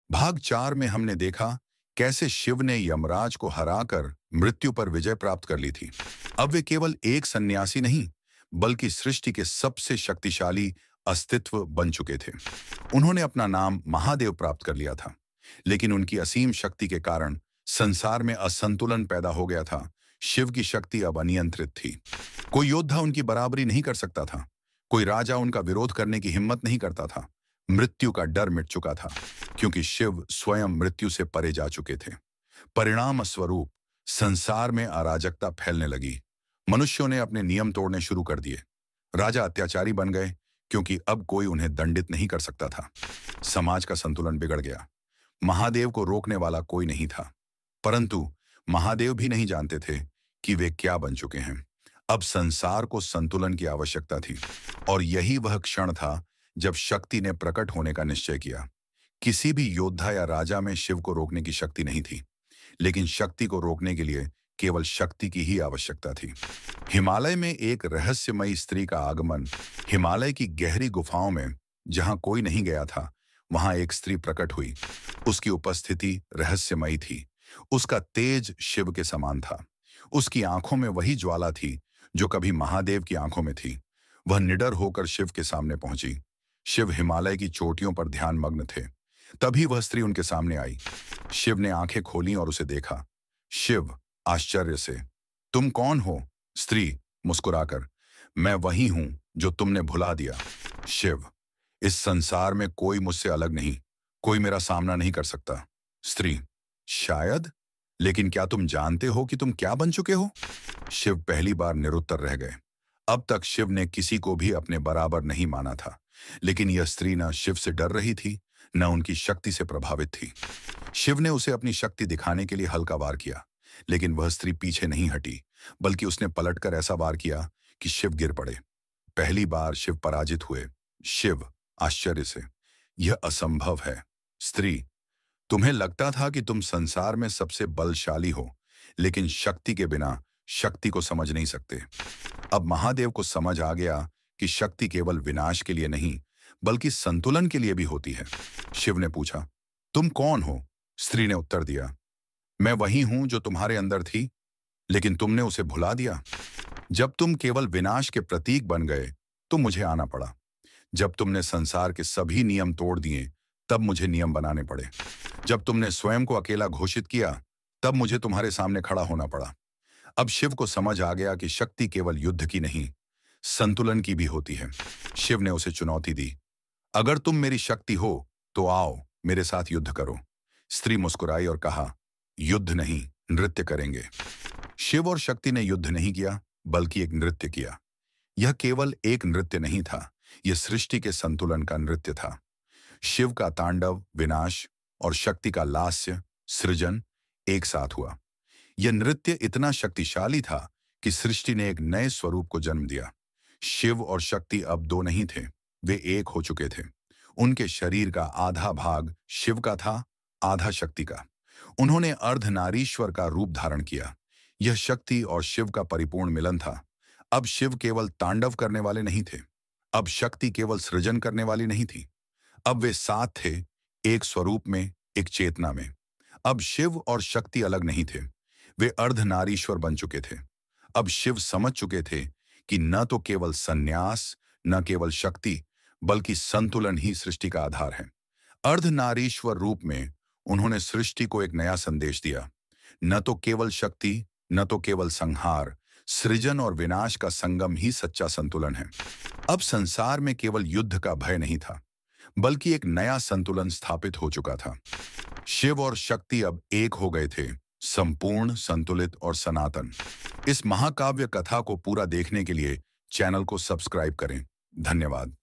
भाग 4 में हमने देखा कैसे शिव ने यमराज को हराकर मृत्यु पर विजय प्राप्त कर ली थी। अब वे केवल एक सन्यासी नहीं, बल्कि सृष्टि के सबसे शक्तिशाली अस्तित्व बन चुके थे। उन्होंने अपना नाम महादेव प्राप्त कर लिया था, लेकिन उनकी असीम शक्ति के कारण संसार में असंतुलन पैदा हो गया था। शिव की शक्ति अब अनियंत्रित थी। कोई योद्धा उनकी बराबरी नहीं कर सकता था। कोई राजा उनका विरोध करने की हिम्मत नहीं करता था। मृत्यु का डर मिट चुका था, क्योंकि शिव स्वयं मृत्यु से परे जा चुके थे। परिणाम स्वरूप संसार में अराजकता फैलने लगी। मनुष्यों ने अपने नियम तोड़ने शुरू कर दिए। राजा अत्याचारी बन गए, क्योंकि अब कोई उन्हें दंडित नहीं कर सकता था। समाज का संतुलन बिगड़ गया। महादेव को रोकने वाला कोई नहीं था, परंतु महादेव भी नहीं जानते थे कि वे क्या बन चुके हैं। अब संसार को संतुलन की आवश्यकता थी, और यही वह क्षण था जब शक्ति ने प्रकट होने का निश्चय किया। किसी भी योद्धा या राजा में शिव को रोकने की शक्ति नहीं थी, लेकिन शक्ति को रोकने के लिए केवल शक्ति की ही आवश्यकता थी। हिमालय में एक रहस्यमयी स्त्री का आगमन। हिमालय की गहरी गुफाओं में, जहां कोई नहीं गया था, वहां एक स्त्री प्रकट हुई। उसकी उपस्थिति रहस्यमयी थी। उसका तेज शिव के समान था। उसकी आंखों में वही ज्वाला थी जो कभी महादेव की आंखों में थी। वह निडर होकर शिव के सामने पहुंची। शिव हिमालय की चोटियों पर ध्यान मग्न थे। तभी वह स्त्री उनके सामने आई। शिव ने आंखें खोली और उसे देखा। शिव आश्चर्य से, तुम कौन हो? स्त्री मुस्कुराकर, मैं वही हूं जो तुमने भुला दिया। शिव, इस संसार में कोई मुझसे अलग नहीं, कोई मेरा सामना नहीं कर सकता। स्त्री, शायद, लेकिन क्या तुम जानते हो कि तुम क्या बन चुके हो? शिव पहली बार निरुत्तर रह गए। अब तक शिव ने किसी को भी अपने बराबर नहीं माना था, लेकिन यह स्त्री न शिव से डर रही थी, न उनकी शक्ति से प्रभावित थी। शिव ने उसे अपनी शक्ति दिखाने के लिए हल्का वार किया, लेकिन वह स्त्री पीछे नहीं हटी, बल्कि उसने पलटकर ऐसा वार किया कि शिव गिर पड़े। पहली बार शिव पराजित हुए। शिव आश्चर्य से, यह असंभव है। स्त्री, तुम्हें लगता था कि तुम संसार में सबसे बलशाली हो, लेकिन शक्ति के बिना शक्ति को समझ नहीं सकते। अब महादेव को समझ आ गया कि शक्ति केवल विनाश के लिए नहीं, बल्कि संतुलन के लिए भी होती है। शिव ने पूछा, तुम कौन हो? स्त्री ने उत्तर दिया, मैं वही हूं जो तुम्हारे अंदर थी, लेकिन तुमने उसे भुला दिया। जब तुम केवल विनाश के प्रतीक बन गए, तो मुझे आना पड़ा। जब तुमने संसार के सभी नियम तोड़ दिए, तब मुझे नियम बनाने पड़े। जब तुमने स्वयं को अकेला घोषित किया, तब मुझे तुम्हारे सामने खड़ा होना पड़ा। अब शिव को समझ आ गया कि शक्ति केवल युद्ध की नहीं, संतुलन की भी होती है। शिव ने उसे चुनौती दी, अगर तुम मेरी शक्ति हो तो आओ, मेरे साथ युद्ध करो। स्त्री मुस्कुराई और कहा, युद्ध नहीं, नृत्य करेंगे। शिव और शक्ति ने युद्ध नहीं किया, बल्कि एक नृत्य किया। यह केवल एक नृत्य नहीं था, यह सृष्टि के संतुलन का नृत्य था। शिव का तांडव विनाश और शक्ति का लास्य सृजन एक साथ हुआ। यह नृत्य इतना शक्तिशाली था कि सृष्टि ने एक नए स्वरूप को जन्म दिया। शिव और शक्ति अब दो नहीं थे, वे एक हो चुके थे। उनके शरीर का आधा भाग शिव का था, आधा शक्ति का। उन्होंने अर्धनारीश्वर का रूप धारण किया। यह शक्ति और शिव का परिपूर्ण मिलन था। अब शिव केवल तांडव करने वाले नहीं थे, अब शक्ति केवल सृजन करने वाली नहीं थी। अब वे साथ थे, एक स्वरूप में, एक चेतना में। अब शिव और शक्ति अलग नहीं थे, वे अर्धनारीश्वर बन चुके थे। अब शिव समझ चुके थे कि न तो केवल संन्यास, न केवल शक्ति, बल्कि संतुलन ही सृष्टि का आधार है। अर्धनारीश्वर रूप में उन्होंने सृष्टि को एक नया संदेश दिया। न तो केवल शक्ति, न तो केवल संहार, सृजन और विनाश का संगम ही सच्चा संतुलन है। अब संसार में केवल युद्ध का भय नहीं था, बल्कि एक नया संतुलन स्थापित हो चुका था। शिव और शक्ति अब एक हो गए थे, संपूर्ण, संतुलित और सनातन। इस महाकाव्य कथा को पूरा देखने के लिए चैनल को सब्सक्राइब करें। धन्यवाद।